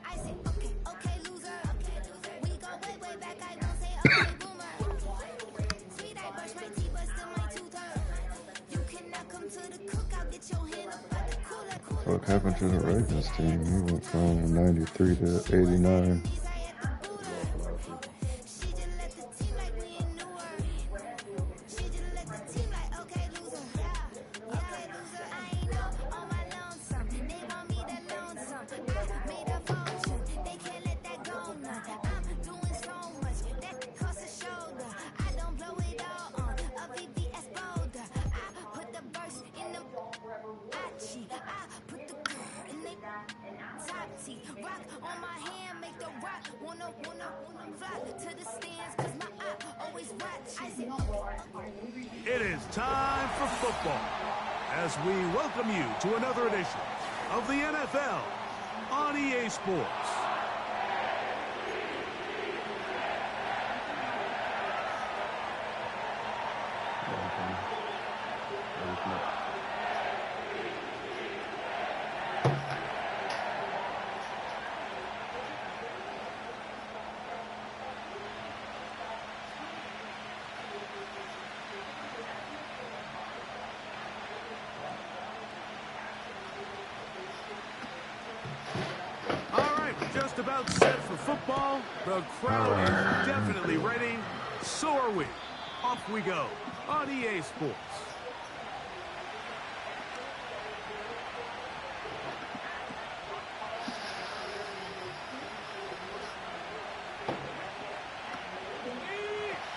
I said, okay, okay, loser. We go way, way back. I don't say, okay, boomer. Sweet, I brush my teeth, but still my tooth hurt. You cannot come to the cookout, get your hand up at the cooler. What happened to the Ravens team? He went from 93 to 89. Rock on my hand, make the rock wanna fly to the stands, cause my eye always watch. It is time for football as we welcome you to another edition of the NFL on EA Sports. Just about set for football. The crowd is definitely ready. So are we. Off we go on EA Sports.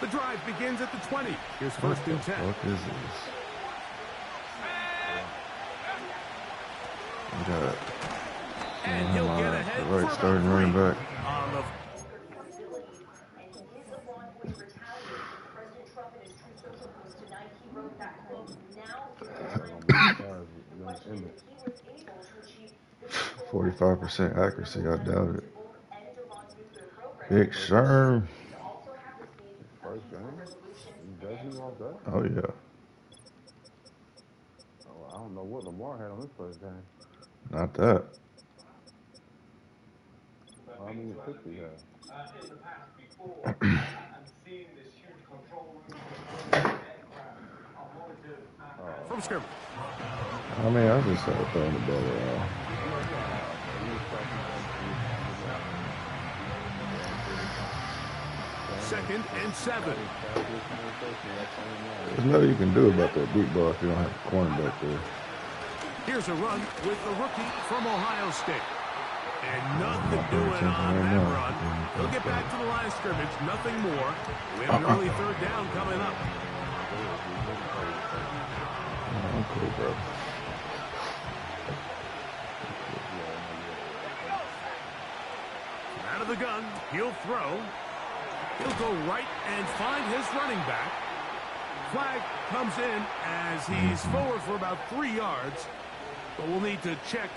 The drive begins at the 20. Here's first and 10. What is this? And he'll get ahead right starting running back. .45% accuracy, I doubt it. Big Sherm. Oh yeah. I don't know what Lamar had on his first game. Not that. I mean, the 50 had. In the past before, and seeing this huge control room from scrimmage. I mean, I just started throwing the ball around. Second and 7. There's nothing you can do about that deep ball if you don't have a cornerback there. Here's a run with the rookie from Ohio State. And nothing doing on that run. He'll get back to the line of scrimmage, nothing more. We have an early third down coming up. Okay, bro. Out of the gun, he'll throw. He'll go right and find his running back. Flag comes in as he's forward for about 3 yards. But we'll need to check.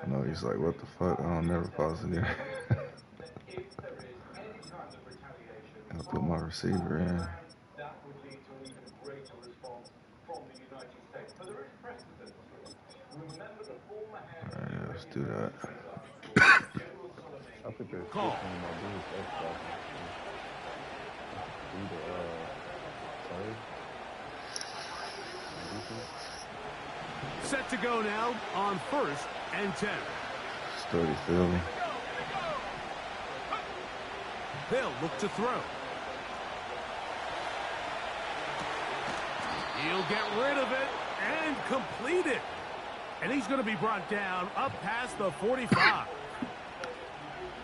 No, he's like, what the fuck? I don't never pause it there. I'll put my receiver in. Alright, let's do that. I think they're call. Set to go now on first and 10. Sturdy Philly. They'll look to throw. He'll get rid of it and complete it. And he's going to be brought down up past the 45.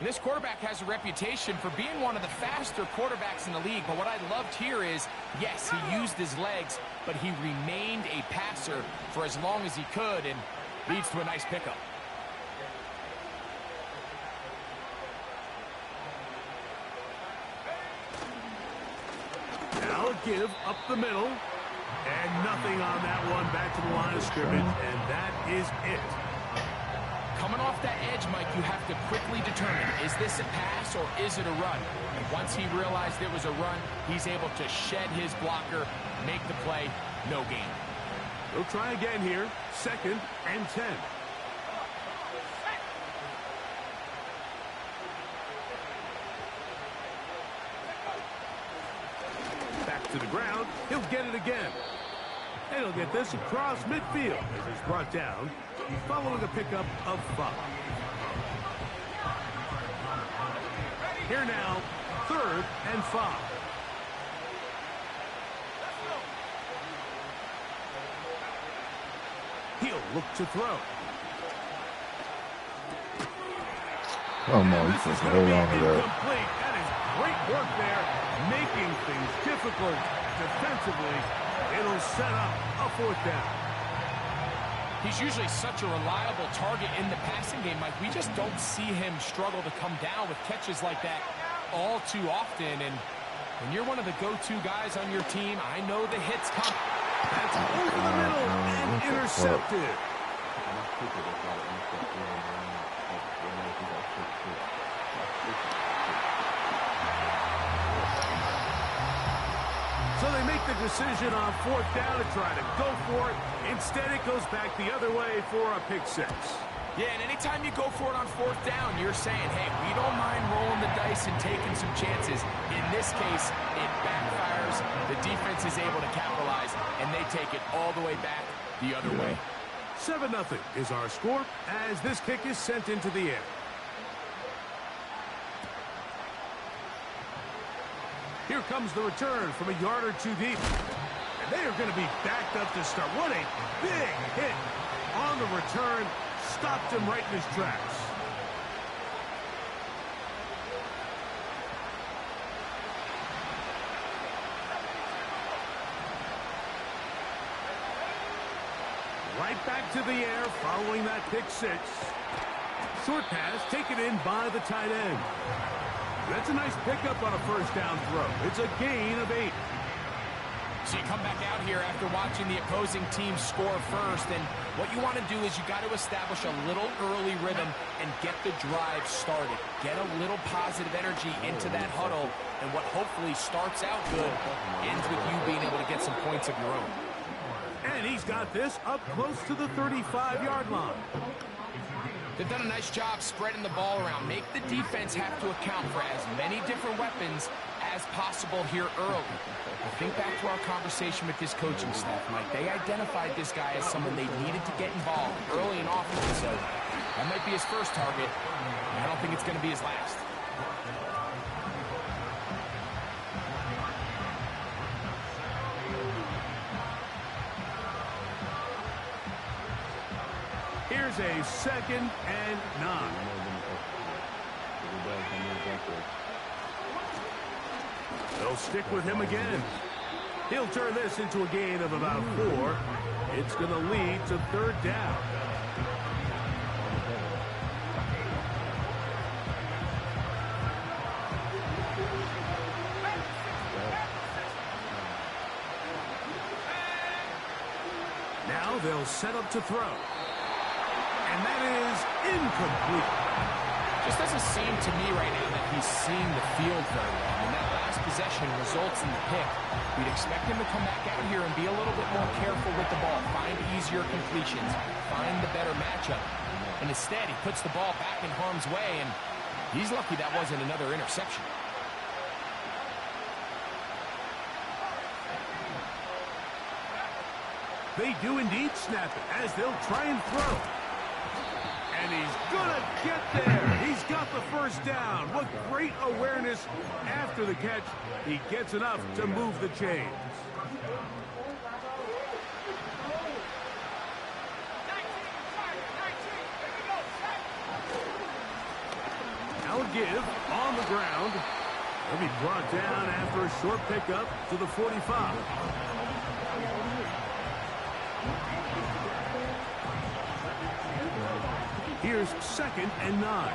This quarterback has a reputation for being one of the faster quarterbacks in the league, but what I loved here is, yes, he used his legs, but he remained a passer for as long as he could, and leads to a nice pickup. Now a give up the middle, and nothing on that one back to the line of scrimmage, and that is it. coming off that edge, Mike, you have to quickly determine, is this a pass or is it a run? And once he realized it was a run, he's able to shed his blocker, make the play, no gain. We'll try again here. 2nd and 10. Back to the ground. He'll get it again. And he'll get this across midfield as he's brought down following a pickup of 5. Here now, 3rd and 5. He'll look to throw. Oh no, you This is supposed to going to hold be on to that. incomplete. That is great work there, making things difficult defensively. It'll set up a 4th down. He's usually such a reliable target in the passing game, Mike. We just don't see him struggle to come down with catches like that all too often. And when you're one of the go-to guys on your team, I know the hits come. That's over the middle and intercepted. So they make the decision on 4th down to try to go for it. Instead, it goes back the other way for a pick 6. Yeah, and anytime you go for it on 4th down, you're saying, hey, we don't mind rolling the dice and taking some chances. In this case, it backfires. The defense is able to capitalize, and they take it all the way back the other way. 7-0 is our score as this kick is sent into the air. Here comes the return from a yard or 2 deep. And they are going to be backed up to start. What a big hit on the return. Stopped him right in his tracks. Right back to the air following that pick 6. Short pass taken in by the tight end. That's a nice pickup on a 1st down throw. It's a gain of 8. So you come back out here after watching the opposing team score first, and what you want to do is you got to establish a little early rhythm and get the drive started. Get a little positive energy into that huddle, and what hopefully starts out good ends with you being able to get some points of your own. And he's got this up close to the 35-yard line. They've done a nice job spreading the ball around. Make the defense have to account for as many different weapons as possible here early. I think back to our conversation with this coaching staff, Mike. They identified this guy as someone they needed to get involved early and often. So that might be his first target. I don't think it's going to be his last. Here's a 2nd and 9. They'll stick with him again. He'll turn this into a gain of about 4. It's going to lead to 3rd down. Now they'll set up to throw. And that is incomplete. Just doesn't seem to me right now that he's seeing the field very well. And that last possession results in the pick. We'd expect him to come back out here and be a little bit more careful with the ball, find easier completions, find the better matchup. And instead, he puts the ball back in harm's way, and he's lucky that wasn't another interception. They do indeed snap it as they'll try and throw. And he's going to get there. He's got the 1st down. What great awareness after the catch. He gets enough to move the chains. Now a give on the ground. He'll be brought down after a short pickup to the 45. Here's 2nd and 9.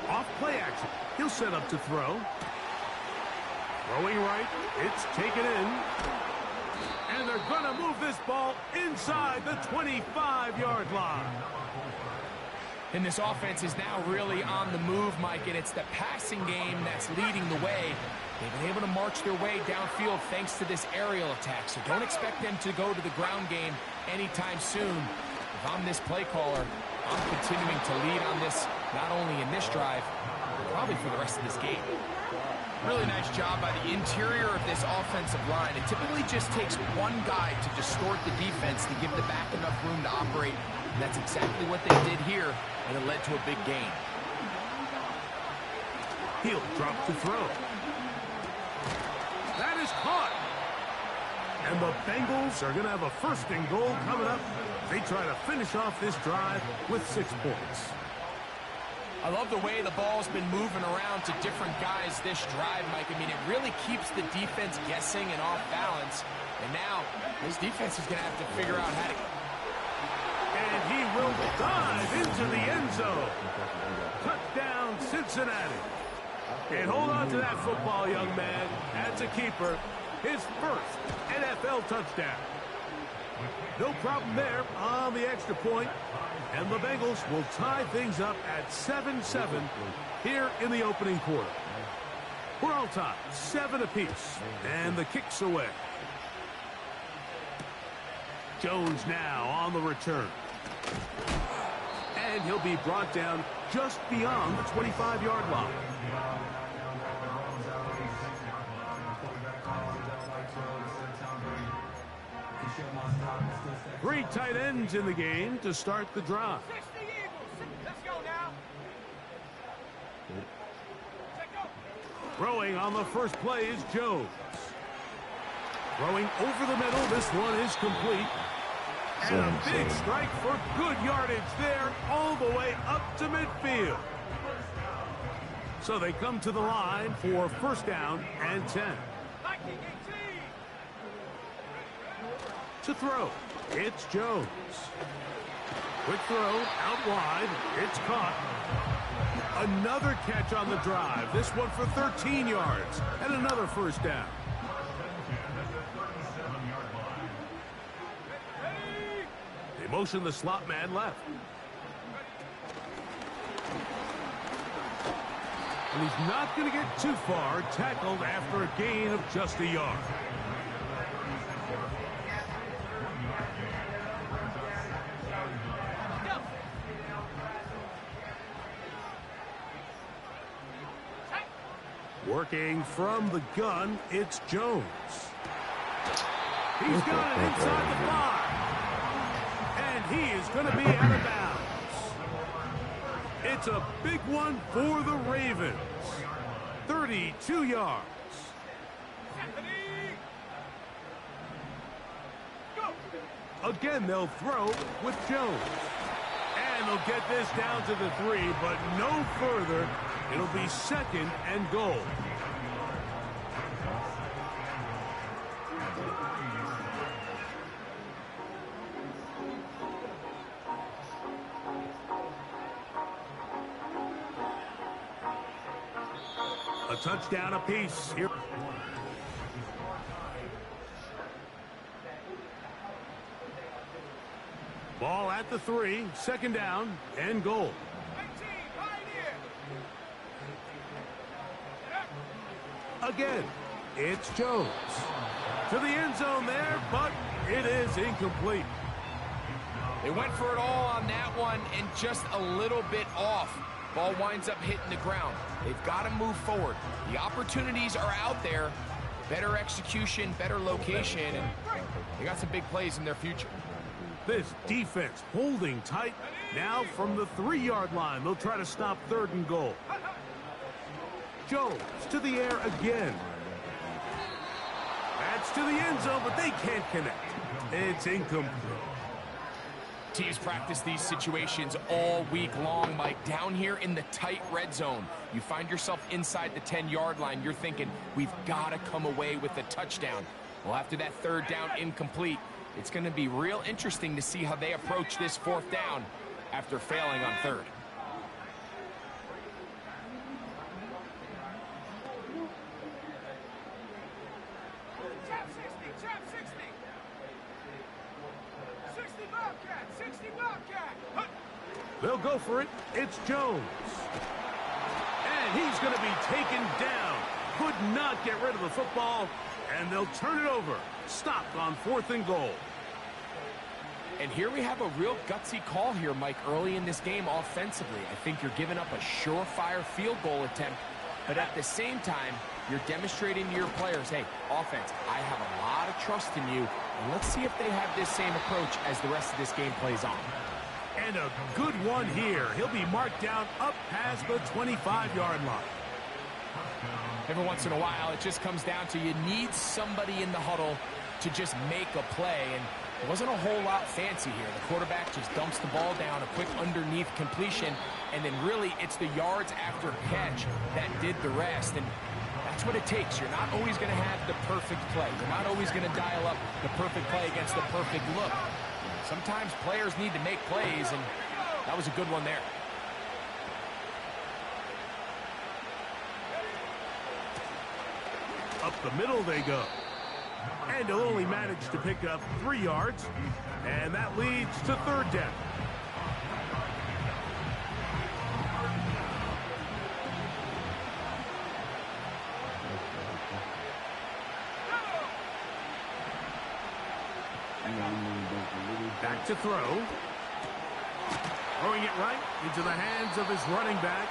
Off play action. He'll set up to throw. Throwing right, it's taken in. And they're going to move this ball inside the 25-yard line. And this offense is now really on the move, Mike, and it's the passing game that's leading the way. They've been able to march their way downfield thanks to this aerial attack, so don't expect them to go to the ground game anytime soon. If I'm this play caller, I'm continuing to lead on this, not only in this drive, but probably for the rest of this game. Really nice job by the interior of this offensive line. It typically just takes one guy to distort the defense to give the back enough room to operate. And that's exactly what they did here, and it led to a big gain. He'll drop to throw. That is caught. And the Bengals are going to have a first and goal coming up. They try to finish off this drive with 6 points. I love the way the ball's been moving around to different guys this drive, Mike. I mean, it really keeps the defense guessing and off balance. And now, this defense is going to have to figure out how to... And he will dive into the end zone. Touchdown, Cincinnati. And hold on to that football, young man. That's a keeper. His first NFL touchdown. No problem there on the extra point. And the Bengals will tie things up at 7-7 here in the opening quarter. We're all tied, 7 apiece. And the kick's away. Jones now on the return. And he'll be brought down just beyond the 25-yard line. 3 tight ends in the game to start the drive. Let's go now. Throwing on the first play is Jones. Throwing over the middle. This one is complete. And a big strike for good yardage there all the way up to midfield. So they come to the line for first down and 10. To throw, it's Jones. Quick throw, out wide, it's caught. Another catch on the drive, this one for 13 yards, and another first down. They motion the slot man left. And he's not going to get too far, tackled after a gain of just a yard. Working from the gun, it's Jones. He's got it inside the 5. And he is going to be out of bounds. It's a big one for the Ravens. 32 yards. Again, they'll throw with Jones. And they'll get this down to the 3, but no further. It'll be second and goal. A touchdown apiece here. Ball at the 3, second down and goal. Again, it's Jones. To the end zone there, but it is incomplete. They went for it all on that one and just a little bit off. Ball winds up hitting the ground. They've got to move forward. The opportunities are out there. Better execution, better location, and they got some big plays in their future. This defense holding tight. Now from the 3-yard line, they'll try to stop third and goal. Jones to the air again. That's to the end zone, but they can't connect. It's incomplete. Teams practice these situations all week long, Mike. Down here in the tight red zone, you find yourself inside the 10-yard line. You're thinking, we've got to come away with a touchdown. Well, after that third down incomplete, it's going to be real interesting to see how they approach this fourth down after failing on third. They'll go for it. It's Jones. And he's going to be taken down. Could not get rid of the football. And they'll turn it over. Stopped on 4th and goal. And here we have a real gutsy call here, Mike, early in this game offensively. I think you're giving up a surefire field goal attempt, but at the same time, you're demonstrating to your players, hey, offense, I have a lot of trust in you, and let's see if they have this same approach as the rest of this game plays on. And a good one here. He'll be marked down up past the 25-yard line. Every once in a while, it just comes down to you need somebody in the huddle to just make a play, and it wasn't a whole lot fancy here. The quarterback just dumps the ball down, a quick underneath completion, and then really it's the yards after catch that did the rest, and that's what it takes. You're not always going to have the perfect play. You're not always going to dial up the perfect play against the perfect look. Sometimes players need to make plays, and that was a good one there. Up the middle they go. And he'll only manage to pick up 3 yards. And that leads to 3rd down. Back to throw. Throwing it right into the hands of his running back.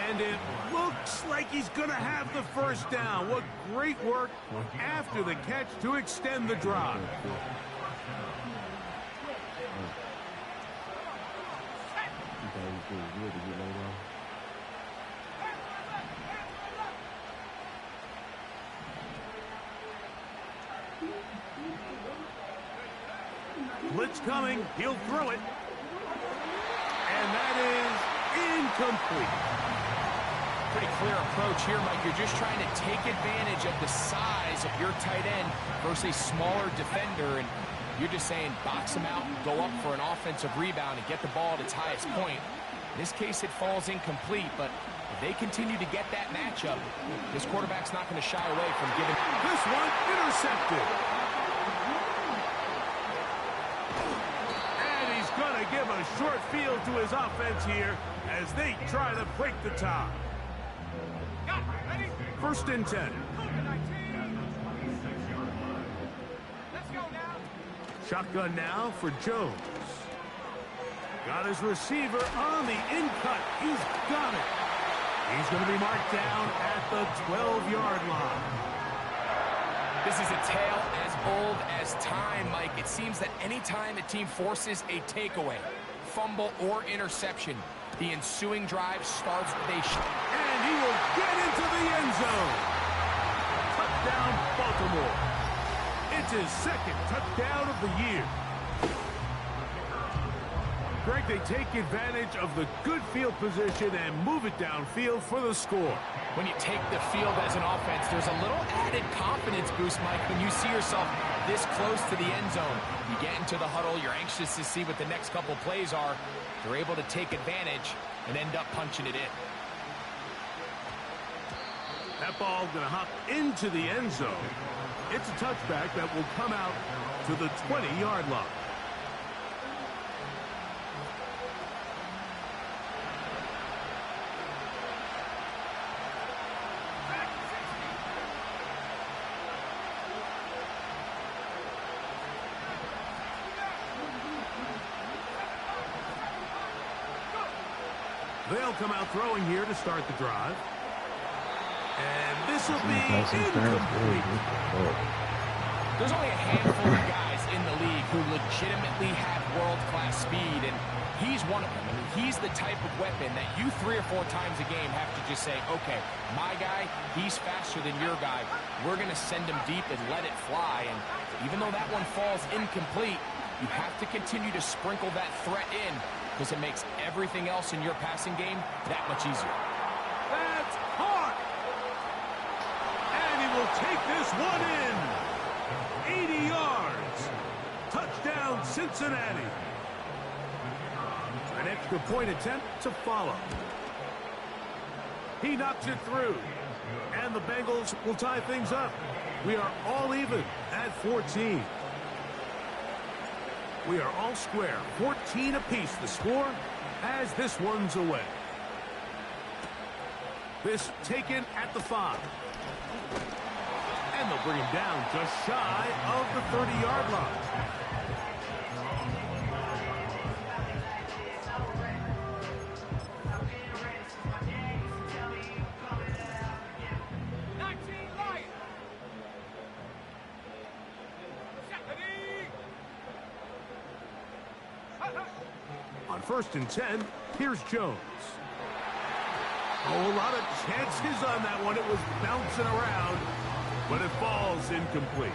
And it looks like he's going to have the 1st down. What great work after the catch to extend the drive. Blitz coming. He'll throw it. And that is incomplete. Pretty clear approach here, Mike. You're just trying to take advantage of the size of your tight end versus a smaller defender, and you're just saying box him out, go up for an offensive rebound, and get the ball at its highest point. In this case, it falls incomplete, but if they continue to get that matchup, this quarterback's not going to shy away from giving. This one intercepted. And he's going to give a short field to his offense here as they try to break the tie. 1st and 10. Shotgun now for Jones. Got his receiver on the in-cut. He's got it. He's going to be marked down at the 12-yard line. This is a tale as old as time, Mike. It seems that any time a team forces a takeaway, fumble, or interception, the ensuing drive starts with a shot. And he will get into the end zone. Touchdown, Baltimore. It's his 2nd touchdown of the year. Greg, they take advantage of the good field position and move it downfield for the score. When you take the field as an offense, there's a little added confidence boost, Mike, when you see yourself this close to the end zone. You get into the huddle, you're anxious to see what the next couple plays are. You're able to take advantage and end up punching it in. That ball going to hop into the end zone. It's a touchback that will come out to the 20-yard line. They'll come out throwing here to start the drive. And this will be incomplete. There's only a handful of guys in the league who legitimately have world-class speed, and he's one of them. I mean, he's the type of weapon that you 3 or 4 times a game have to just say, okay, my guy, he's faster than your guy. We're going to send him deep and let it fly. And even though that one falls incomplete, you have to continue to sprinkle that threat in, because it makes everything else in your passing game that much easier. That's hard. And he will take this one in. 80 yards. Touchdown, Cincinnati. An extra point attempt to follow. He knocks it through. And the Bengals will tie things up. We are all even at 14. We are all square. 14 apiece the score as this one's away. This taken at the 5. And they'll bring him down just shy of the 30-yard line. On 1st and 10, here's Jones. Oh, a lot of chances on that one. It was bouncing around, but it falls incomplete.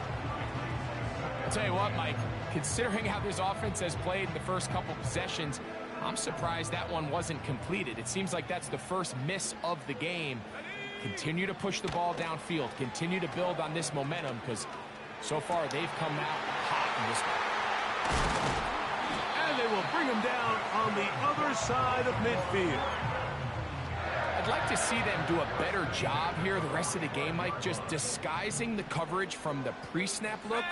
I'll tell you what, Mike, considering how this offense has played in the first couple possessions, I'm surprised that one wasn't completed. It seems like that's the first miss of the game. Continue to push the ball downfield. Continue to build on this momentum, because so far they've come out hot in this one. And they will bring him down on the other side of midfield. I'd like to see them do a better job here the rest of the game, Mike, just disguising the coverage from the pre-snap look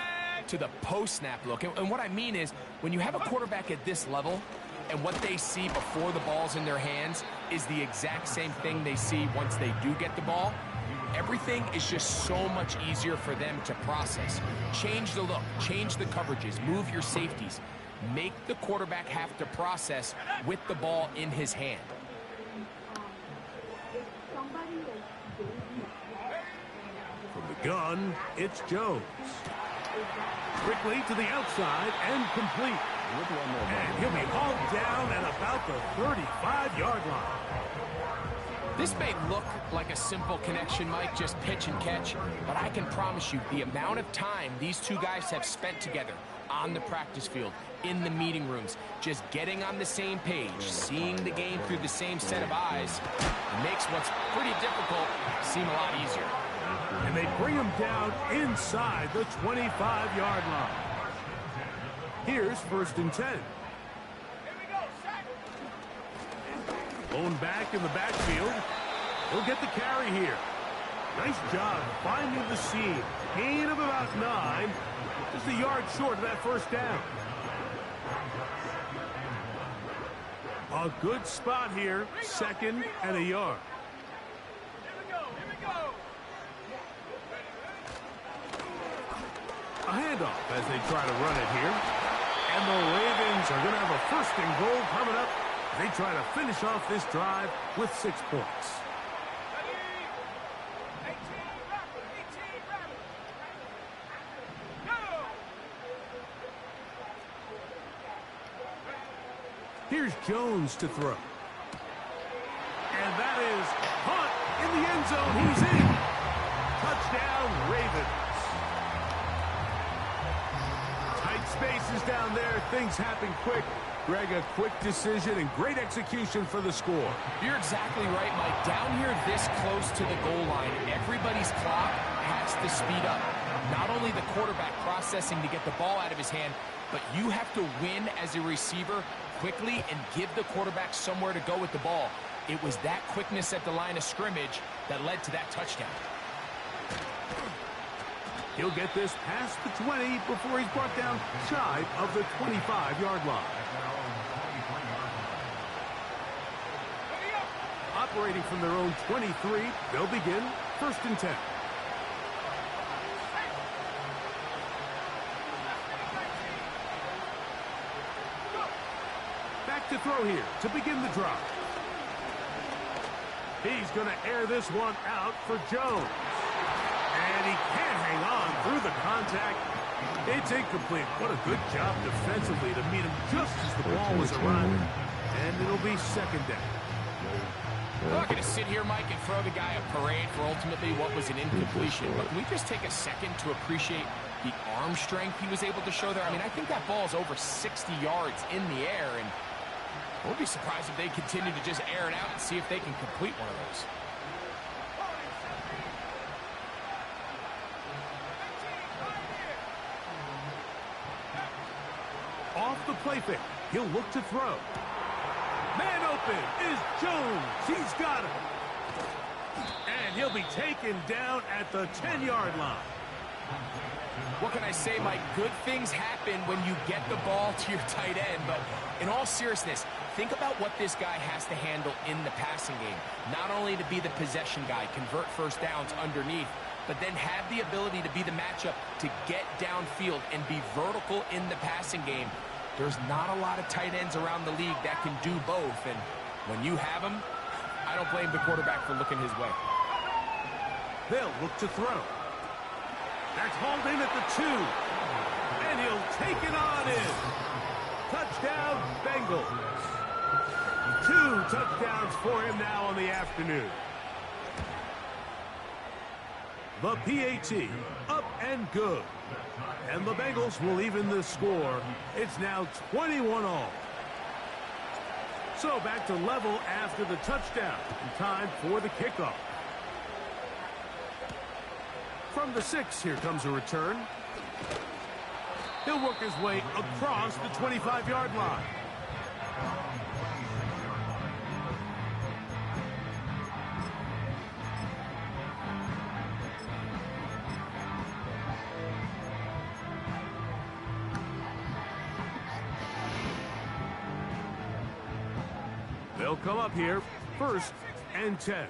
to the post-snap look. And what I mean is, when you have a quarterback at this level, and what they see before the ball's in their hands is the exact same thing they see once they do get the ball, everything is just so much easier for them to process. Change the look, change the coverages, move your safeties. Make the quarterback have to process with the ball in his hand. From the gun, it's Jones. Quickly to the outside and complete. And he'll be hauled down at about the 35-yard line. This may look like a simple connection, Mike, just pitch and catch, but I can promise you the amount of time these two guys have spent together on the practice field, in the meeting rooms, just getting on the same page, seeing the game through the same set of eyes, makes what's pretty difficult seem a lot easier. And they bring him down inside the 25-yard line. Here's 1st and 10. Blown back in the backfield. He'll get the carry here. Nice job finding the seam. Gain of about 9. Just a yard short of that 1st down. A good spot here. 2nd and a yard. A handoff as they try to run it here. And the Ravens are going to have a 1st and goal coming up. They try to finish off this drive with 6 points. Here's Jones to throw. And that is caught in the end zone. He's in. Touchdown, Ravens. Tight spaces down there. Things happen quick. Greg, a quick decision and great execution for the score. You're exactly right, Mike. Down here this close to the goal line, everybody's clock has to speed up. Not only the quarterback processing to get the ball out of his hand, but you have to win as a receiver quickly and give the quarterback somewhere to go with the ball. It was that quickness at the line of scrimmage that led to that touchdown. He'll get this past the 20 before he's brought down shy of the 25-yard line. Operating from their own 23, they'll begin 1st and 10. Back to throw here to begin the drive. He's going to air this one out for Jones. And he can't hang on through the contact. It's incomplete. What a good job defensively to meet him just as the ball was arriving. And it'll be 2nd down. I'm not going to sit here, Mike, and throw the guy a parade for ultimately what was an incompletion. But can we just take a second to appreciate the arm strength he was able to show there? I mean, I think that ball is over 60 yards in the air, and I won't be surprised if they continue to just air it out and see if they can complete one of those. Off the play fake, he'll look to throw. Man open is Jones. He's got him. And he'll be taken down at the 10-yard line. What can I say, Mike? Good things happen when you get the ball to your tight end, but in all seriousness, think about what this guy has to handle in the passing game. Not only to be the possession guy, convert first downs underneath, but then have the ability to be the matchup to get downfield and be vertical in the passing game. There's not a lot of tight ends around the league that can do both, and when you have them, I don't blame the quarterback for looking his way. They'll look to throw. That's hauled in at the 2. And he'll take it on in. Touchdown, Bengals. 2 touchdowns for him now on the afternoon. The PAT up and good. And the Bengals will even the score. It's now 21-all. So back to level after the touchdown. Time for the kickoff. From the 6, here comes a return. He'll work his way across the 25-yard line. They'll come up here, 1st and 10.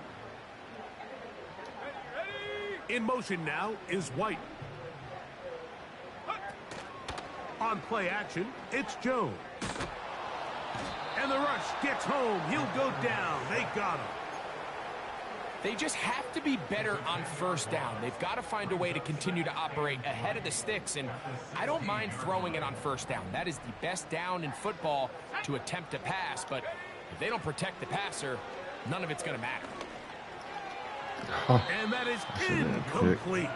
In motion now is White. On play action, it's Jones. And the rush gets home. He'll go down. They got him. They just have to be better on first down. They've got to find a way to continue to operate ahead of the sticks, and I don't mind throwing it on first down. That is the best down in football to attempt a pass, but if they don't protect the passer, none of it's going to matter. And that is incomplete.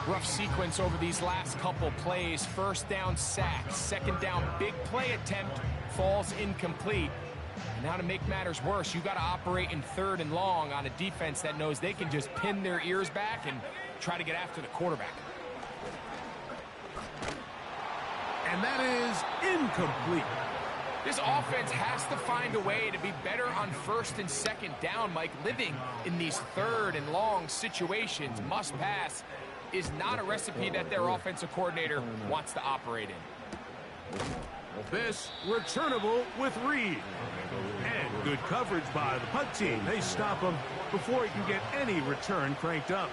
Rough sequence over these last couple plays. First down sack, second down big play attempt falls incomplete. And now to make matters worse, you got to operate in 3rd and long on a defense that knows they can just pin their ears back and try to get after the quarterback. And that is incomplete. This offense has to find a way to be better on 1st and 2nd down, Mike. Living in these 3rd and long situations, must pass, is not a recipe that their offensive coordinator wants to operate in. This returnable with Reed. And good coverage by the punt team. They stop him before he can get any return cranked up.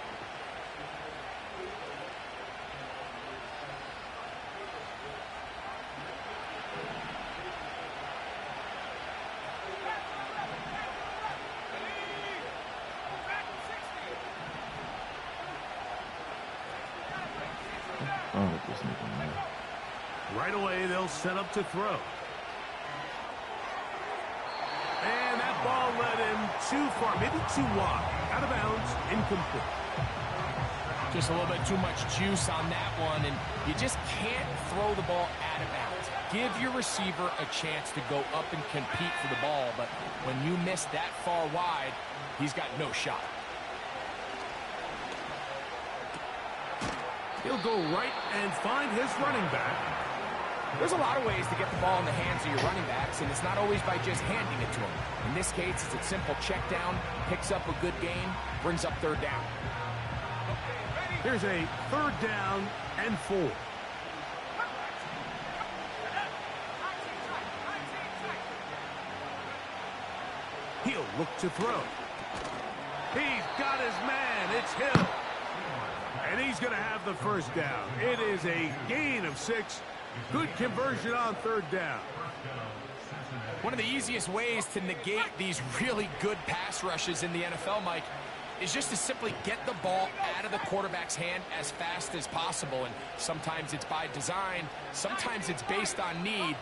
Right away, they'll set up to throw. And that ball led him too far, maybe too wide. Out of bounds, incomplete. Just a little bit too much juice on that one, and you just can't throw the ball out of bounds. Give your receiver a chance to go up and compete for the ball, but when you miss that far wide, he's got no shot. He'll go right and find his running back. There's a lot of ways to get the ball in the hands of your running backs, and it's not always by just handing it to them. In this case, it's a simple check down, picks up a good gain, brings up 3rd down. Here's a 3rd down and 4. He'll look to throw. He's got his man. It's Hill. And he's going to have the 1st down. It is a gain of 6. Good conversion on 3rd down. One of the easiest ways to negate these really good pass rushes in the NFL, Mike, is just to simply get the ball out of the quarterback's hand as fast as possible. And sometimes it's by design, sometimes it's based on need.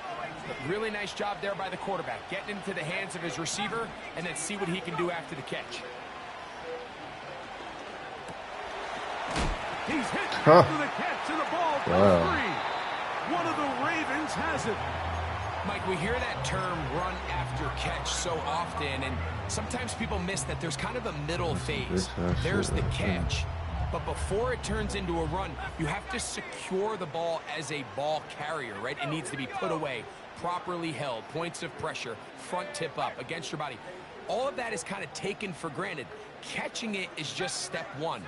But really nice job there by the quarterback, getting into the hands of his receiver and then see what he can do after the catch. He's hit after the catch, and the ball goes free. One of the Ravens has it. Mike, we hear that term run after catch so often, and sometimes people miss that there's kind of a middle phase. There's the catch, but before it turns into a run, you have to secure the ball as a ball carrier, right? It needs to be put away, properly held, points of pressure, front tip up against your body. All of that is kind of taken for granted. Catching it is just step 1.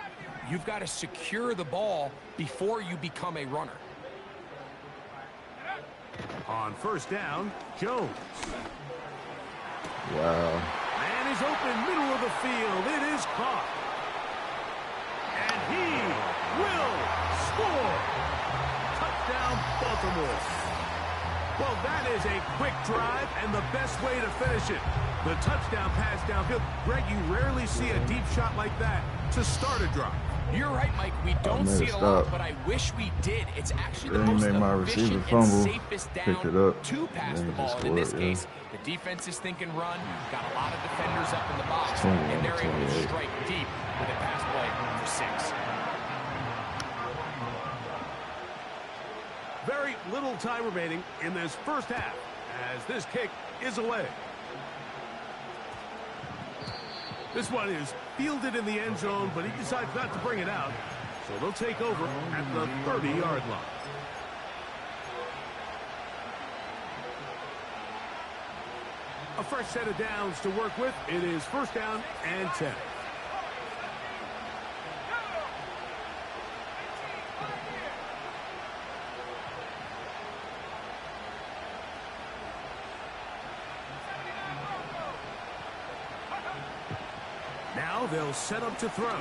You've got to secure the ball before you become a runner. On first down, Jones. Wow. Man is open, middle of the field. It is caught. And he will score. Touchdown, Baltimore. Well, that is a quick drive and the best way to finish it. The touchdown pass downfield. Greg, you rarely see a deep shot like that to start a drive. You're right, Mike. We don't see it a lot, but I wish we did. It's actually the most efficient and safest down to pass the ball. And in this case, the defense is thinking run, got a lot of defenders up in the box, and they're able to strike deep with a pass play for 6. Very little time remaining in this first half as this kick is away. This one is fielded in the end zone, but he decides not to bring it out. So they'll take over at the 30-yard line. A fresh set of downs to work with. It is first down and 10. Now they'll set up to throw.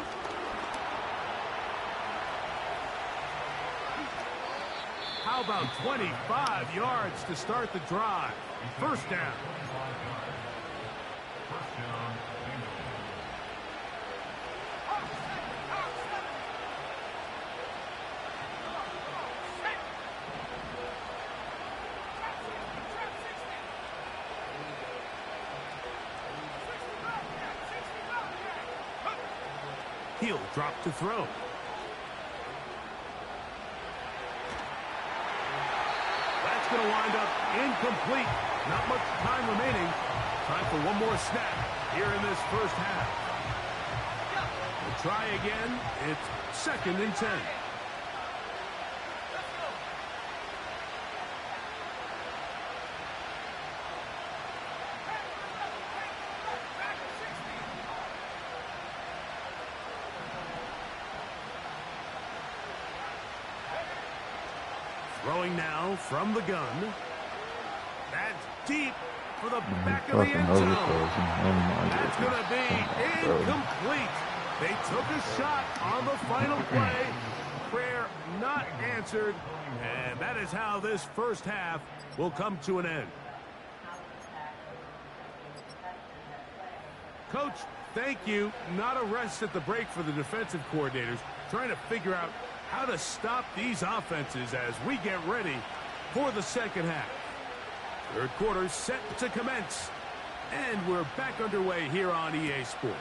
How about 25 yards to start the drive? First down. He'll drop to throw. That's going to wind up incomplete. Not much time remaining. Time for one more snap here in this first half. We'll try again. It's second and 10. Throwing now from the gun. That's deep for the back of the end zone. That's going to be incomplete. They took a shot on the final play. Prayer not answered. And that is how this first half will come to an end. Coach, thank you. Not a rest at the break for the defensive coordinators, trying to figure out how to stop these offenses as we get ready for the second half. Third quarter set to commence. And we're back underway here on EA Sports.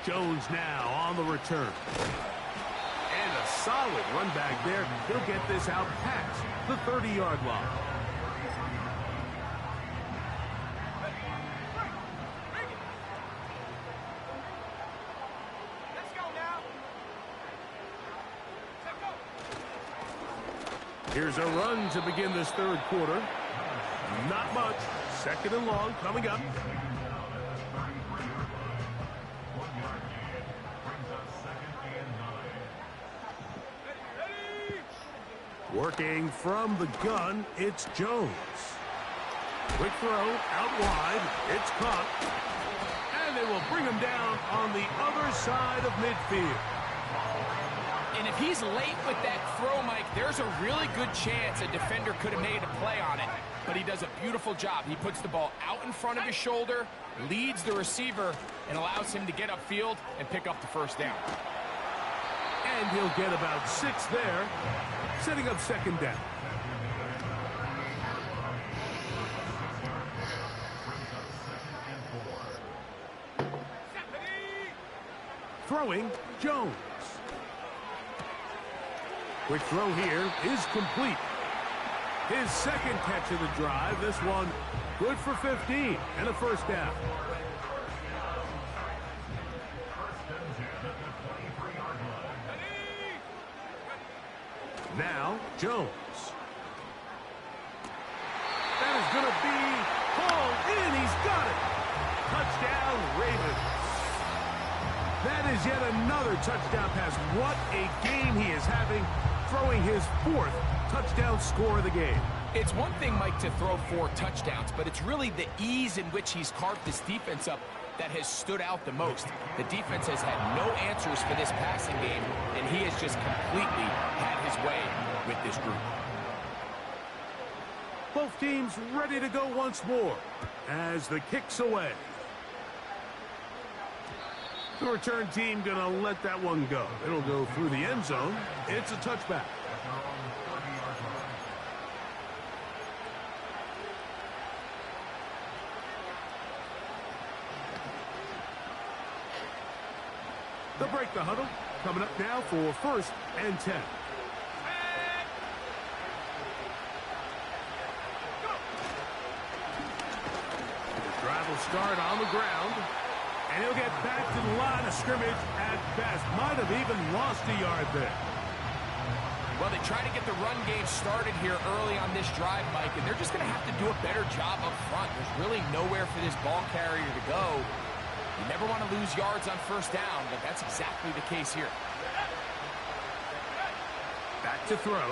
Jones now on the return. And a solid run back there. He'll get this out past the 30-yard line. Here's a run to begin this third quarter. Not much. Second and long coming up. Working from the gun, it's Jones. Quick throw out wide. It's caught. And they will bring him down on the other side of midfield. And if he's late with that throw, Mike, there's a really good chance a defender could have made a play on it. But he does a beautiful job. He puts the ball out in front of his shoulder, leads the receiver, and allows him to get upfield and pick up the first down. And he'll get about 6 there, setting up second down. Throwing, Jones. Quick throw here is complete. His second catch of the drive. This one good for 15 and a first down. Now, Jones. That is going to be hauled in. He's got it. Touchdown, Ravens. That is yet another touchdown pass. What a game he is having, throwing his 4th touchdown score of the game. It's one thing, Mike, to throw 4 touchdowns, but it's really the ease in which he's carved this defense up that has stood out the most. The defense has had no answers for this passing game, and he has just completely had his way with this group. Both teams ready to go once more as the kick's away. The return team gonna let that one go. It'll go through the end zone. It's a touchback. They'll break the huddle. Coming up now for 1st and 10. The drive will start on the ground. And he'll get back to the line of scrimmage at best. Might have even lost a yard there. Well, they try to get the run game started here early on this drive, Mike, and they're just going to have to do a better job up front. There's really nowhere for this ball carrier to go. You never want to lose yards on 1st down, but that's exactly the case here. Back to throw.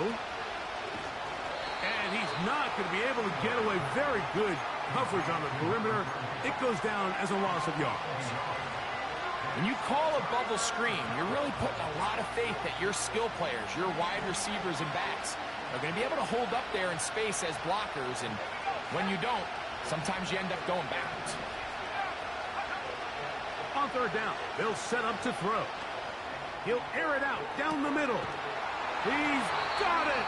And he's not going to be able to get away. Very good coverage on the perimeter. It goes down as a loss of yards. When you call a bubble screen, you're really putting a lot of faith that your skill players, your wide receivers and backs, are going to be able to hold up there in space as blockers. And when you don't, sometimes you end up going backwards. On 3rd down, they'll set up to throw. He'll air it out down the middle. He's got it.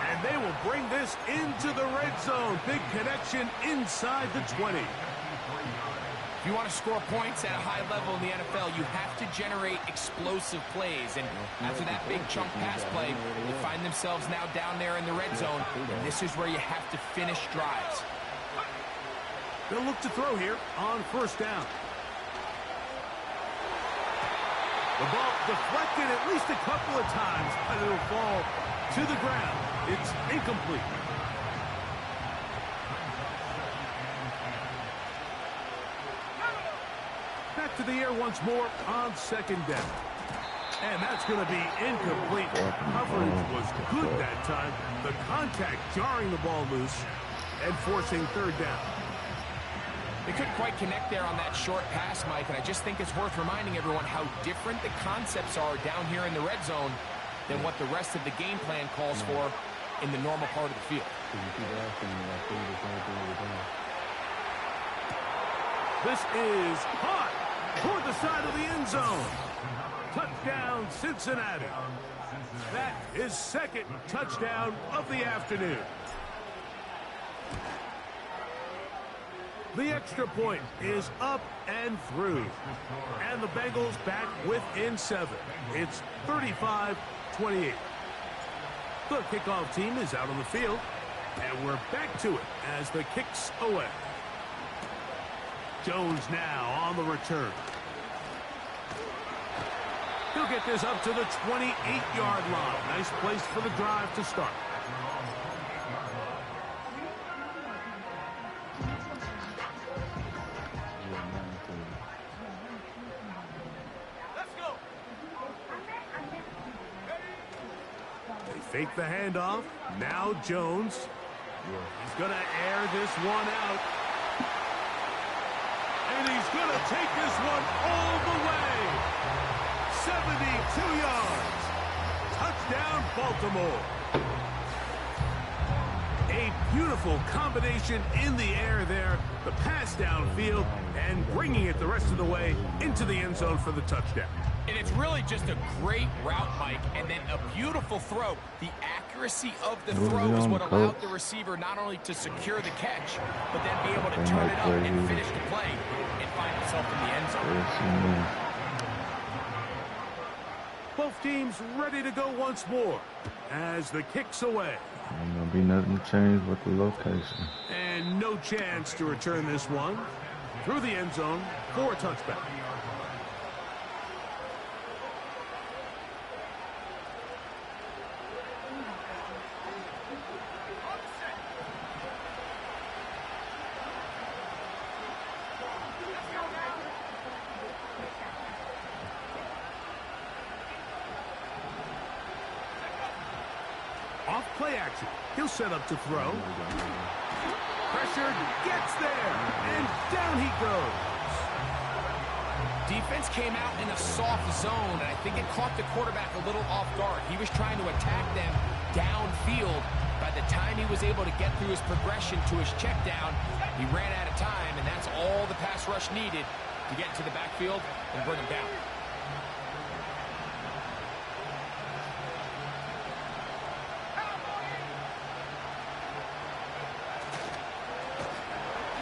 And they will bring this into the red zone. Big connection inside the 20. If you want to score points at a high level in the NFL, you have to generate explosive plays. And after that big chunk pass play, they find themselves now down there in the red zone. And this is where you have to finish drives. They'll look to throw here on 1st down. The ball deflected at least a couple of times, but it'll fall to the ground. It's incomplete. Back to the air once more on 2nd down. And that's going to be incomplete. Coverage was good that time. The contact jarring the ball loose and forcing 3rd down. They couldn't quite connect there on that short pass, Mike, and I just think it's worth reminding everyone how different the concepts are down here in the red zone than what the rest of the game plan calls for in the normal part of the field. This is hot toward the side of the end zone. Touchdown, Cincinnati. That is 2nd touchdown of the afternoon. The extra point is up and through. And the Bengals back within 7. It's 35-28. The kickoff team is out on the field. And we're back to it as the kick's away. Jones now on the return. He'll get this up to the 28-yard line. Nice place for the drive to start. Fake the handoff. Now Jones. He's going to air this one out. And he's going to take this one all the way. 72 yards. Touchdown, Baltimore. A beautiful combination in the air there. The pass downfield and bringing it the rest of the way into the end zone for the touchdown. And it's really just a great route, Mike, and then a beautiful throw. The accuracy of the throw is what allowed the receiver not only to secure the catch, but then be able to turn it up and finish the play and find himself in the end zone. Both teams ready to go once more as the kick's away. Ain't gonna be nothing changed with the location. And no chance to return this one through the end zone for a touchback. play action. He'll set up to throw. Pressured, gets there, and down he goes. Defense came out in a soft zone, and I think it caught the quarterback a little off guard. He was trying to attack them downfield. By the time he was able to get through his progression to his check down, he ran out of time, and that's all the pass rush needed to get to the backfield and bring him down.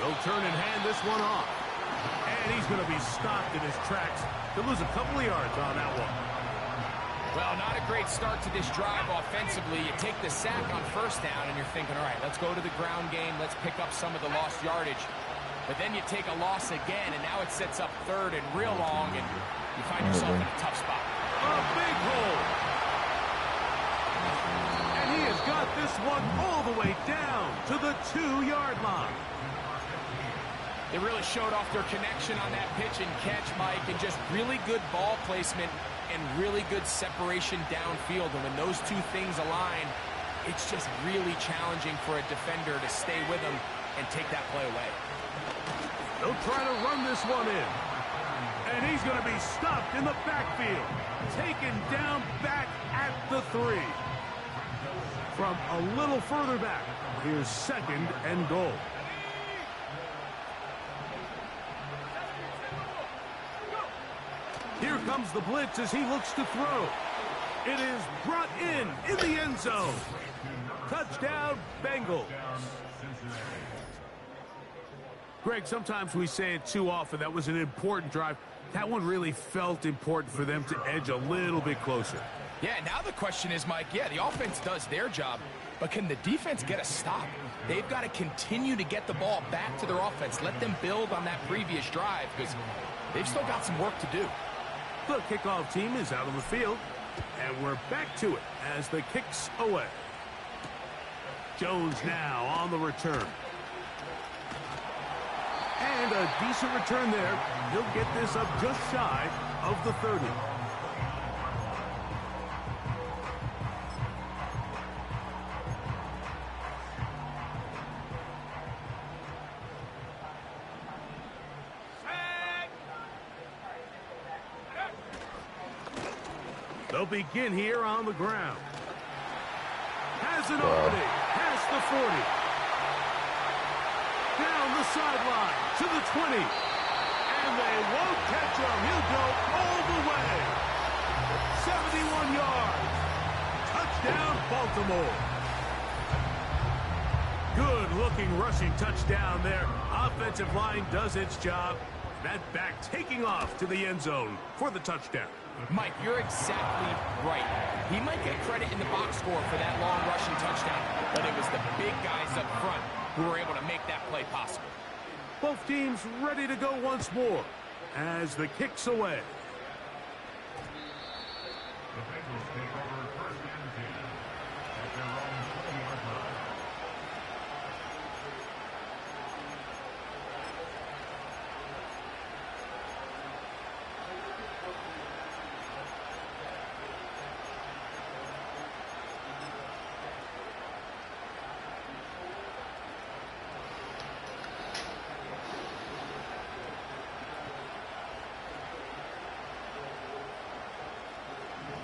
They'll turn and hand this one off. And he's going to be stopped in his tracks. He'll lose a couple of yards on that one. Well, not a great start to this drive offensively. You take the sack on first down, and you're thinking, all right, let's go to the ground game. Let's pick up some of the lost yardage. But then you take a loss again, and now it sets up third and real long, and you find yourself in a tough spot. A big hole. And he has got this one all the way down to the 2-yard line. They really showed off their connection on that pitch and catch, Mike, and just really good ball placement and really good separation downfield. And when those two things align, it's just really challenging for a defender to stay with them and take that play away. They'll try to run this one in. And he's going to be stopped in the backfield. Taken down back at the 3. From a little further back, here's 2nd and goal. Here comes the blitz as he looks to throw. It is brought in the end zone. Touchdown, Bengals. Greg, sometimes we say it too often. That was an important drive. That one really felt important for them to edge a little bit closer. Yeah, now the question is, Mike, yeah, the offense does their job, but can the defense get a stop? They've got to continue to get the ball back to their offense. Let them build on that previous drive because they've still got some work to do. The kickoff team is out on the field, and we're back to it as the kick's away. Jones now on the return. And a decent return there. He'll get this up just shy of the 30. They'll begin here on the ground. Has an opening. Past the 40. Down the sideline to the 20. And they won't catch him. He'll go all the way. 71 yards. Touchdown, Baltimore. Good-looking rushing touchdown there. Offensive line does its job. That back taking off to the end zone for the touchdown. Mike, you're exactly right. He might get credit in the box score for that long rushing touchdown, but it was the big guys up front who were able to make that play possible. Both teams ready to go once more as the kick's away. The Bengals take over 1st and 10 at their own 20-yard line.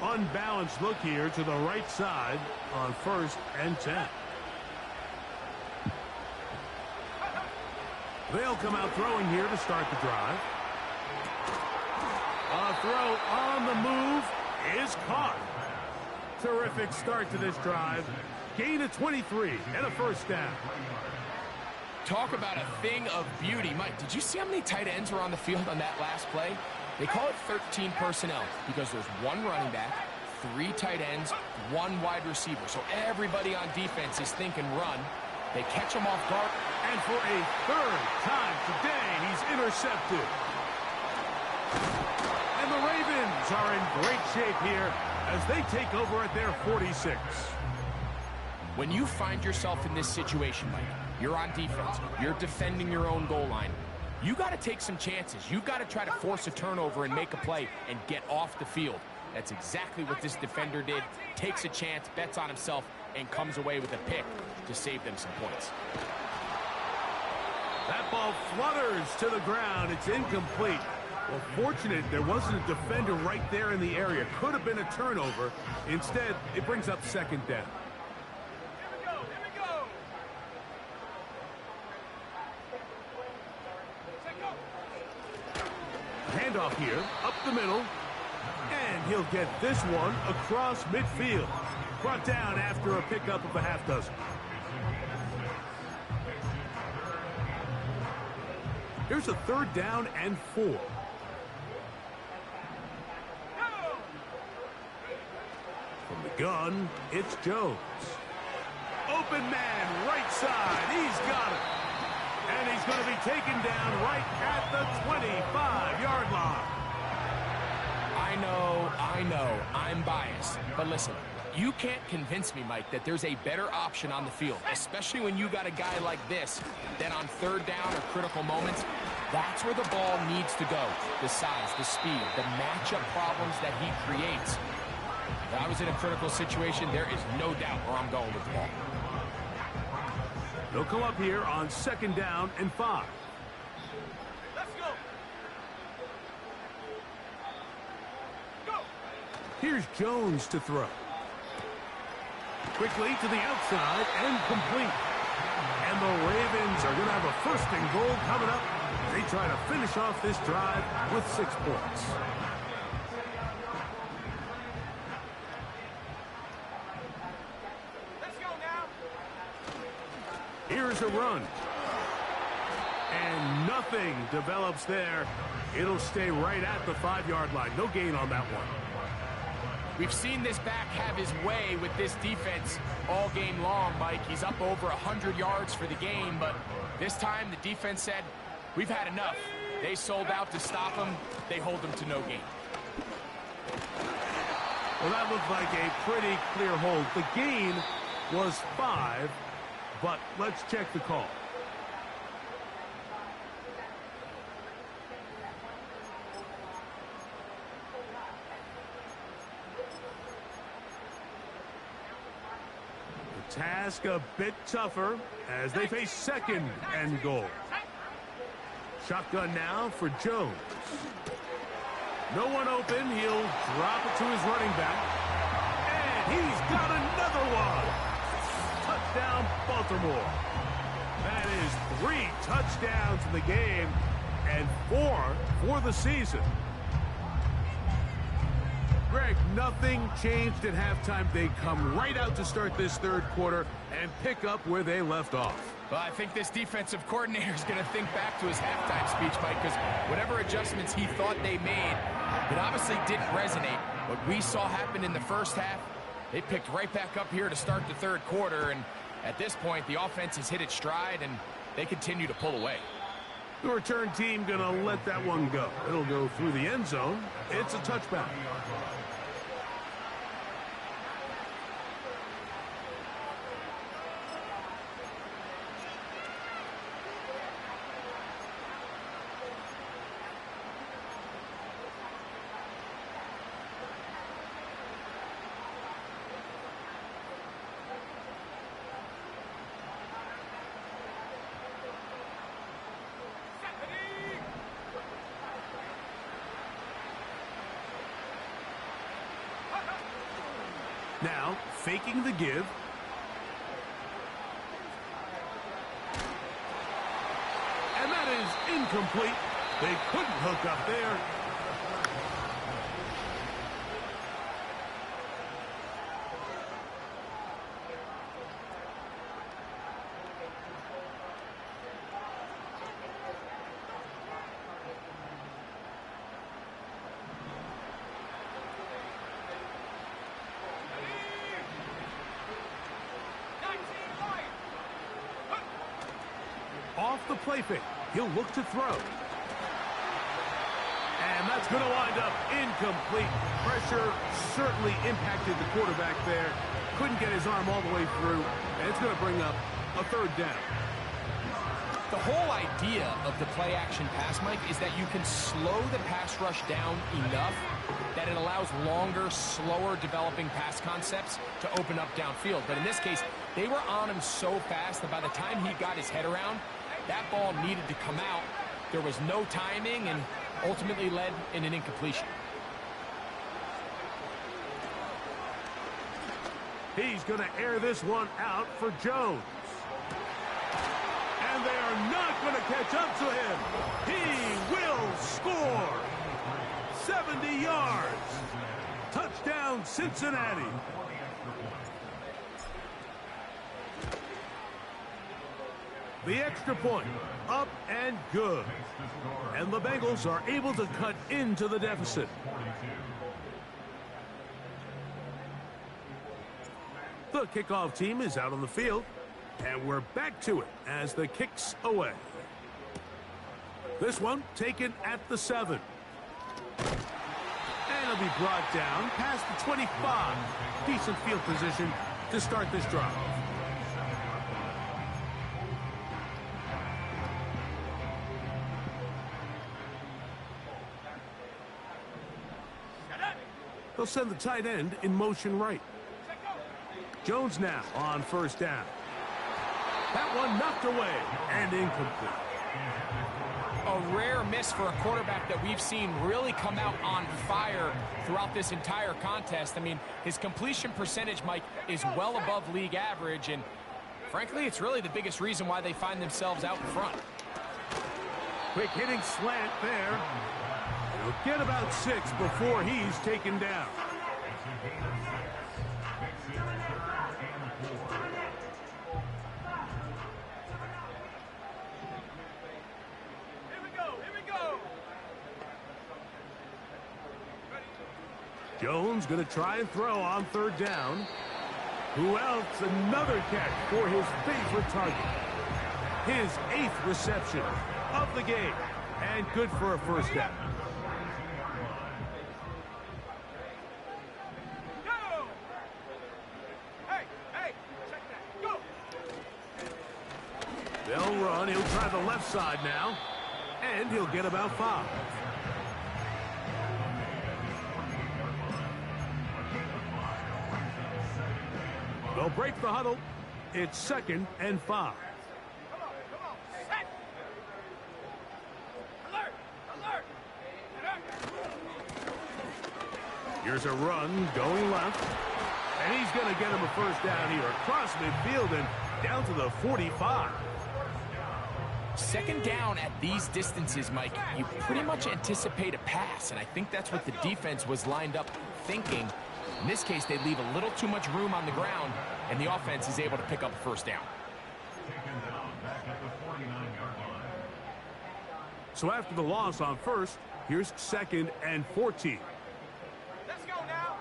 Unbalanced look here to the right side on 1st and 10. They'll come out throwing here to start the drive. A throw on the move is caught. Terrific start to this drive. Gain of 23 and a 1st down. Talk about a thing of beauty. Mike, did you see how many tight ends were on the field on that last play? They call it 13 personnel because there's 1 running back, 3 tight ends, 1 wide receiver. So everybody on defense is thinking run. They catch him off guard. And for a 3rd time today, he's intercepted. And the Ravens are in great shape here as they take over at their 46. When you find yourself in this situation, Mike, you're on defense, you're defending your own goal line, you got to take some chances. You've got to try to force a turnover and make a play and get off the field. That's exactly what this defender did. Takes a chance, bets on himself, and comes away with a pick to save them some points. That ball flutters to the ground. It's incomplete. Well, fortunate there wasn't a defender right there in the area. Could have been a turnover. Instead, it brings up second down. Handoff here, up the middle, and he'll get this one across midfield. Brought down after a pickup of a half dozen. Here's a 3rd down and 4. From the gun, it's Jones. Open man, right side, he's got it. And he's going to be taken down right at the 25-yard line. I know, I'm biased. But listen, you can't convince me, Mike, that there's a better option on the field, especially when you got a guy like this, then on 3rd down or critical moments, that's where the ball needs to go. The size, the speed, the matchup problems that he creates. If I was in a critical situation, there is no doubt where I'm going with the ball. They'll come up here on 2nd down and 5. Let's go. Here's Jones to throw. Quickly to the outside and complete. And the Ravens are going to have a 1st and goal coming up. They try to finish off this drive with 6 points. Let's go now. Here's a run. And nothing develops there. It'll stay right at the 5-yard line. No gain on that one. We've seen this back have his way with this defense all game long, Mike. He's up over 100 yards for the game, but this time the defense said, we've had enough. They sold out to stop him. They hold him to no gain. Well, that looked like a pretty clear hold. The gain was 5, but let's check the call. Task a bit tougher as they face 2nd and goal. Shotgun now for Jones. No one open. He'll drop it to his running back. And he's got another one. Touchdown, Baltimore. That is 3 touchdowns in the game and 4 for the season. Greg, nothing changed at halftime. They come right out to start this 3rd quarter and pick up where they left off. Well, I think this defensive coordinator is going to think back to his halftime speech, Mike, because whatever adjustments he thought they made, it obviously didn't resonate. What we saw happen in the 1st half, they picked right back up here to start the 3rd quarter, and at this point, the offense has hit its stride, and they continue to pull away. The return team going to let that one go. It'll go through the end zone. It's a touchback. Now, faking the give. And that is incomplete. They couldn't hook up there. Off the play fake. He'll look to throw. And that's going to wind up incomplete. Pressure certainly impacted the quarterback there. Couldn't get his arm all the way through. And it's going to bring up a 3rd down. The whole idea of the play-action pass, Mike, is that you can slow the pass rush down enough that it allows longer, slower developing pass concepts to open up downfield. But in this case, they were on him so fast that by the time he got his head around, that ball needed to come out. There was no timing and ultimately led in an incompletion. He's going to air this one out for Jones. And they are not going to catch up to him. He will score. 70 yards. Touchdown, Cincinnati. The extra point, up and good. And the Bengals are able to cut into the deficit. The kickoff team is out on the field, and we're back to it as the kick's away. This one taken at the 7. And it'll be brought down past the 25. Decent field position to start this drive. They'll send the tight end in motion right. Jones now on first down. That one knocked away and incomplete. A rare miss for a quarterback that we've seen really come out on fire throughout this entire contest. I mean, his completion percentage, Mike, is well above league average, and frankly, it's really the biggest reason why they find themselves out in front. Quick hitting slant there. He'll get about 6 before he's taken down. Jones going to try and throw on third down. Who else? Another catch for his favorite target. His 8th reception of the game. And good for a first down. Go! Hey, check that. Go! They'll run. He'll try the left side now. And he'll get about 5. They'll break the huddle. It's 2nd and 5. Come on. Set! Alert! Here's a run going left. And he's going to get him a first down here across midfield and down to the 45. 2nd down at these distances, Mike, you pretty much anticipate a pass, and I think that's what the defense was lined up thinking. In this case, they leave a little too much room on the ground, and the offense is able to pick up a first down. So after the loss on first, here's 2nd and 14. Let's go now.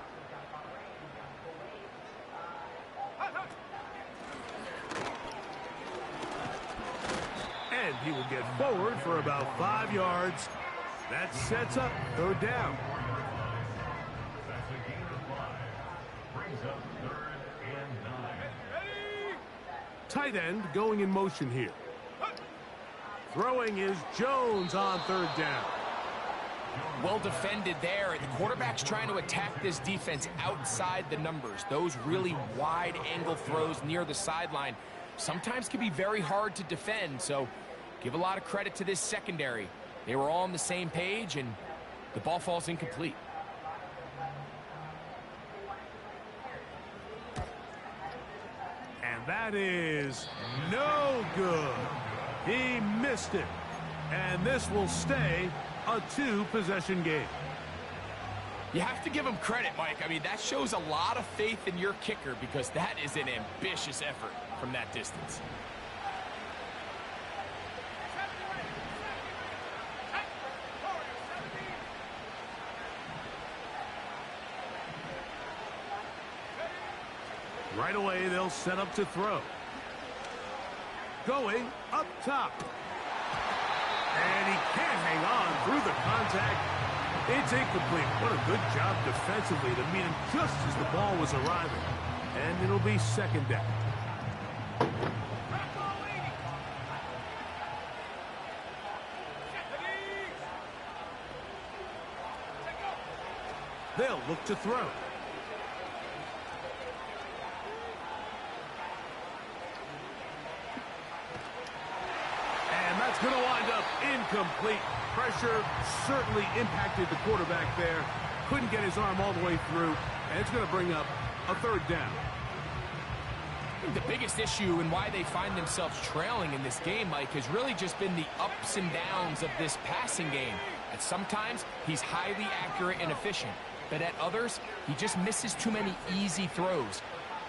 And he will get forward for about 5 yards. That sets up 3rd down. Tight end going in motion here. Throwing is Jones on 3rd down. Well defended there. The quarterback's trying to attack this defense outside the numbers. Those really wide angle throws near the sideline sometimes can be very hard to defend, so give a lot of credit to this secondary. They were all on the same page, and the ball falls incomplete. And that is no good. He missed it. And this will stay a 2-possession game. You have to give him credit, Mike. I mean, that shows a lot of faith in your kicker because that is an ambitious effort from that distance. Right away, they'll set up to throw. Going up top. And he can't hang on through the contact. It's incomplete. What a good job defensively to meet him just as the ball was arriving. And it'll be 2nd down. They'll look to throw. And that's going to wind up incomplete. Pressure certainly impacted the quarterback there. Couldn't get his arm all the way through, and it's going to bring up a third down. I think the biggest issue and why they find themselves trailing in this game, Mike, has really just been the ups and downs of this passing game. At sometimes, he's highly accurate and efficient, but at others, he just misses too many easy throws.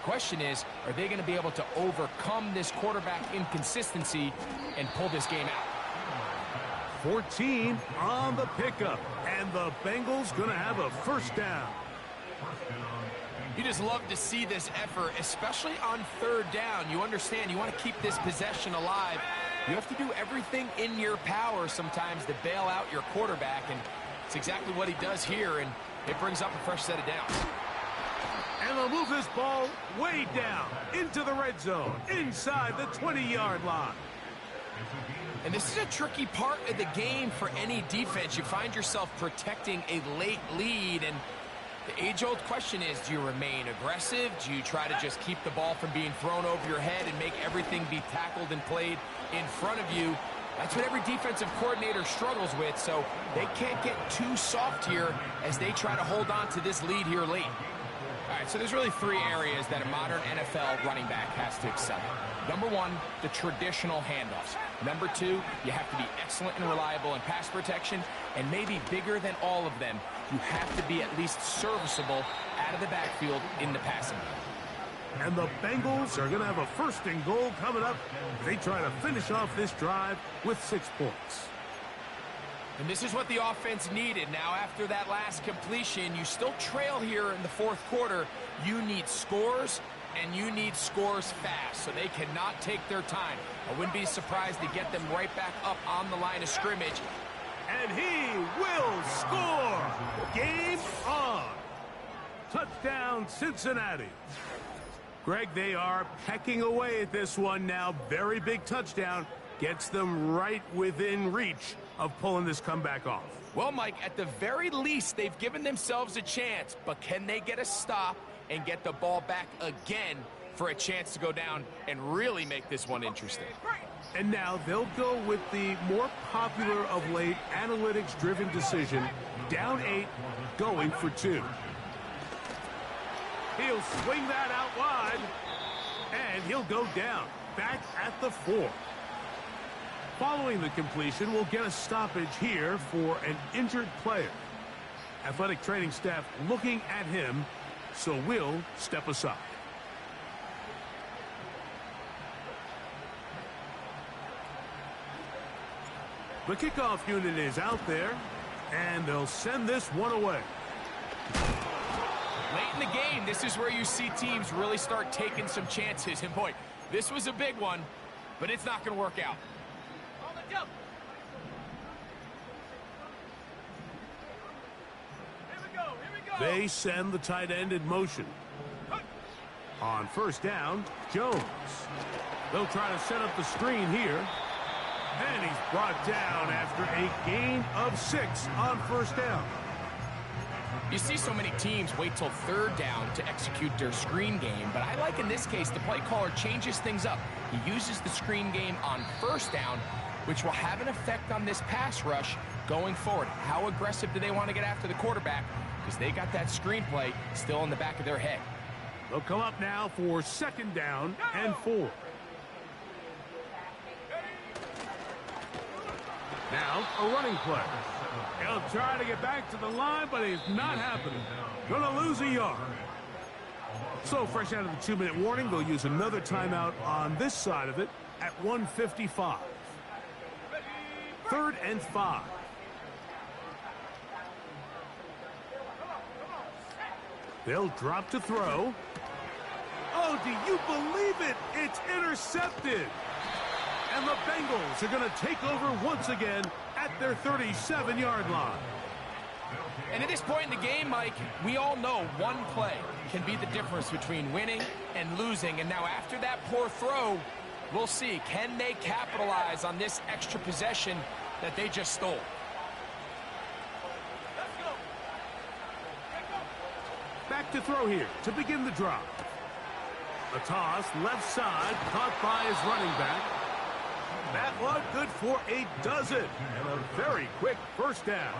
Question is, are they going to be able to overcome this quarterback inconsistency and pull this game out? 14 on the pickup, and the Bengals going to have a first down. You just love to see this effort, especially on third down. You understand, you want to keep this possession alive. You have to do everything in your power sometimes to bail out your quarterback, and it's exactly what he does here, and it brings up a fresh set of downs. And they'll move this ball way down into the red zone, inside the 20-yard line. And this is a tricky part of the game for any defense. You find yourself protecting a late lead, and the age-old question is, do you remain aggressive? Do you try to just keep the ball from being thrown over your head and make everything be tackled and played in front of you? That's what every defensive coordinator struggles with, so they can't get too soft here as they try to hold on to this lead here late. All right, so there's really three areas that a modern NFL running back has to excel at. Number one, the traditional handoffs. Number two, you have to be excellent and reliable in pass protection. And maybe bigger than all of them, you have to be at least serviceable out of the backfield in the passing game. And the Bengals are going to have a first and goal coming up. They try to finish off this drive with 6 points. And this is what the offense needed. Now, after that last completion, you still trail here in the fourth quarter. You need scores, and you need scores fast, so they cannot take their time. I wouldn't be surprised to get them right back up on the line of scrimmage. And he will score! Game on! Touchdown, Cincinnati. Greg, they are pecking away at this one now. Very big touchdown. Gets them right within reach of pulling this comeback off. Well, Mike, at the very least, they've given themselves a chance, but can they get a stop and get the ball back again for a chance to go down and really make this one interesting? And now they'll go with the more popular of late analytics-driven decision, down 8, going for 2. He'll swing that out wide, and he'll go down, back at the 4. Following the completion, we'll get a stoppage here for an injured player. Athletic training staff looking at him, so we'll step aside. The kickoff unit is out there, and they'll send this one away. Late in the game, this is where you see teams really start taking some chances. And boy, this was a big one, but it's not going to work out. They send the tight end in motion. On first down, Jones. They'll try to set up the screen here. And he's brought down after a gain of 6 on first down. You see so many teams wait till third down to execute their screen game, but I like in this case the play caller changes things up. He uses the screen game on first down, which will have an effect on this pass rush going forward. How aggressive do they want to get after the quarterback? Because they got that screenplay still in the back of their head. They'll come up now for second down and 4. Now a running play. He'll try to get back to the line, but it's not happening. Gonna lose a yard. So fresh out of the 2-minute warning, they'll use another timeout on this side of it at 1:55. 3rd and 5. They'll drop to throw. Oh, do you believe it? It's intercepted. And the Bengals are going to take over once again at their 37-yard line. And at this point in the game, Mike, we all know one play can be the difference between winning and losing. And now after that poor throw, we'll see, can they capitalize on this extra possession that they just stole? Back to throw here to begin the drive. A toss, left side, caught by his running back. That one good for a dozen. And a very quick first down.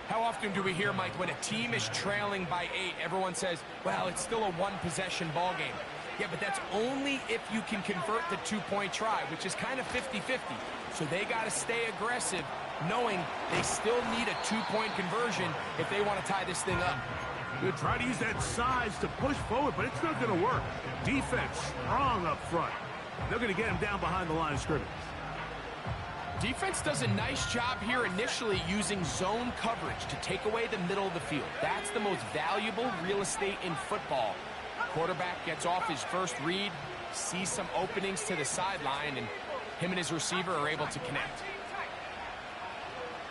How often do we hear, Mike, when a team is trailing by 8, everyone says, well, it's still a one-possession ball game. Yeah, but that's only if you can convert the two-point try, which is kind of 50-50. So they got to stay aggressive, knowing they still need a two-point conversion if they want to tie this thing up. They'll try to use that size to push forward, but it's not going to work. Defense strong up front. They're going to get him down behind the line of scrimmage. Defense does a nice job here initially using zone coverage to take away the middle of the field. That's the most valuable real estate in football. Quarterback gets off his first read, sees some openings to the sideline, and him and his receiver are able to connect.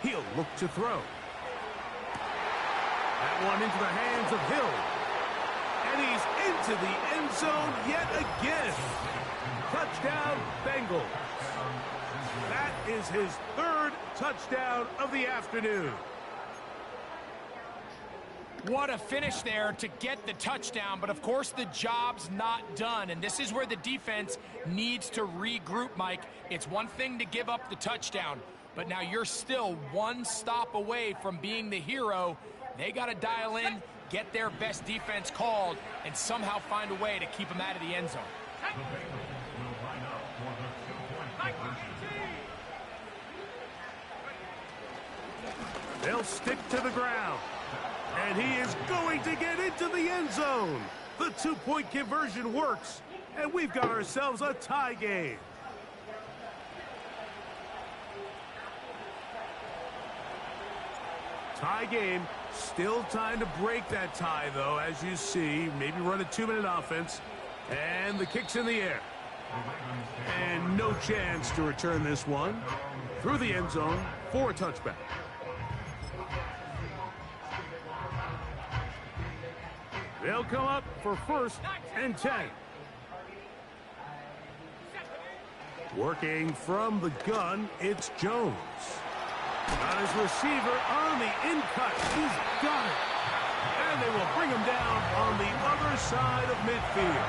He'll look to throw. That one into the hands of Hill. And he's into the end zone yet again. Touchdown, Bengals. That is his third touchdown of the afternoon. What a finish there to get the touchdown, but of course the job's not done, and this is where the defense needs to regroup, Mike. It's one thing to give up the touchdown, but now you're still one stop away from being the hero. They got to dial in, get their best defense called, and somehow find a way to keep them out of the end zone. They'll stick to the ground. And he is going to get into the end zone. The two-point conversion works, and we've got ourselves a tie game. Tie game. Still time to break that tie, though, as you see. Maybe run a 2-minute offense. And the kick's in the air. And no chance to return this one. Through the end zone for a touchback. They'll come up for 1st and 10. Working from the gun, it's Jones. Got his receiver on the in-cut. He's got it. And they will bring him down on the other side of midfield.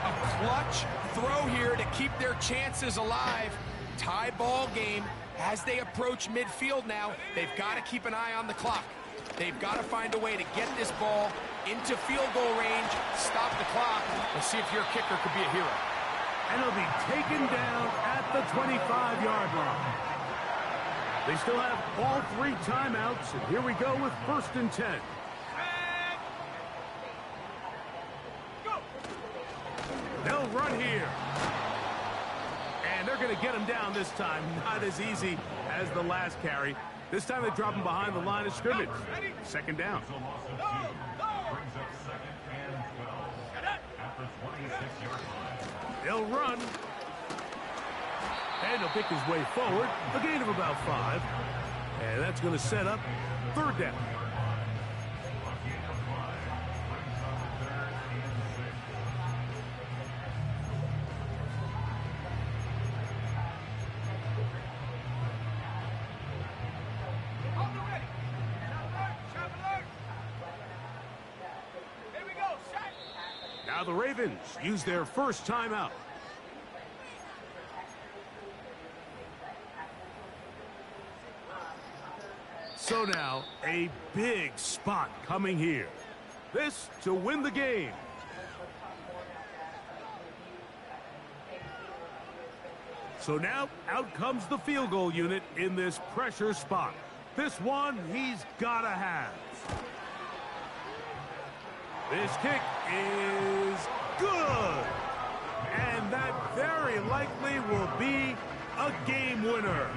A clutch throw here to keep their chances alive. Tie ball game as they approach midfield now. They've got to keep an eye on the clock. They've got to find a way to get this ball into field goal range, stop the clock, and see if your kicker could be a hero. And he'll be taken down at the 25-yard line. They still have all 3 timeouts, and here we go with 1st and 10. They'll run here. And they're going to get him down this time. Not as easy as the last carry. This time they drop him behind the line of scrimmage. 2nd down. They'll run. And he'll pick his way forward. A gain of about 5. And that's going to set up 3rd down. Now the Ravens use their first timeout. So now, a big spot coming here. This to win the game. So now, out comes the field goal unit in this pressure spot. This one he's got to have. This kick is good. And that very likely will be a game winner.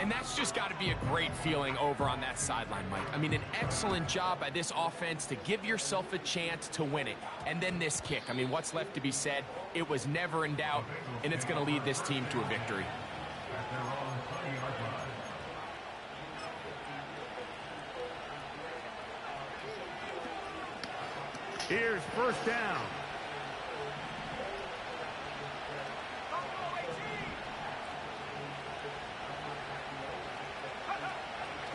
And that's just got to be a great feeling over on that sideline, Mike. I mean, an excellent job by this offense to give yourself a chance to win it. And then this kick. I mean, what's left to be said? It was never in doubt, and it's going to lead this team to a victory. Here's first down.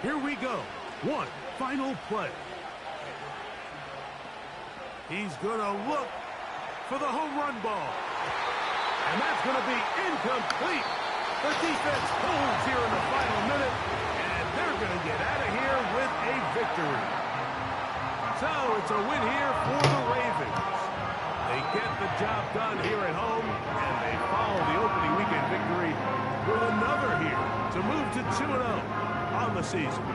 Here we go. 1, final play. He's going to look for the home run ball. And that's going to be incomplete. The defense holds here in the final minute, and they're going to get out of here with a victory. So it's a win here for the Ravens. They get the job done here at home, and they follow the opening weekend victory with another here to move to 2-0 on the season.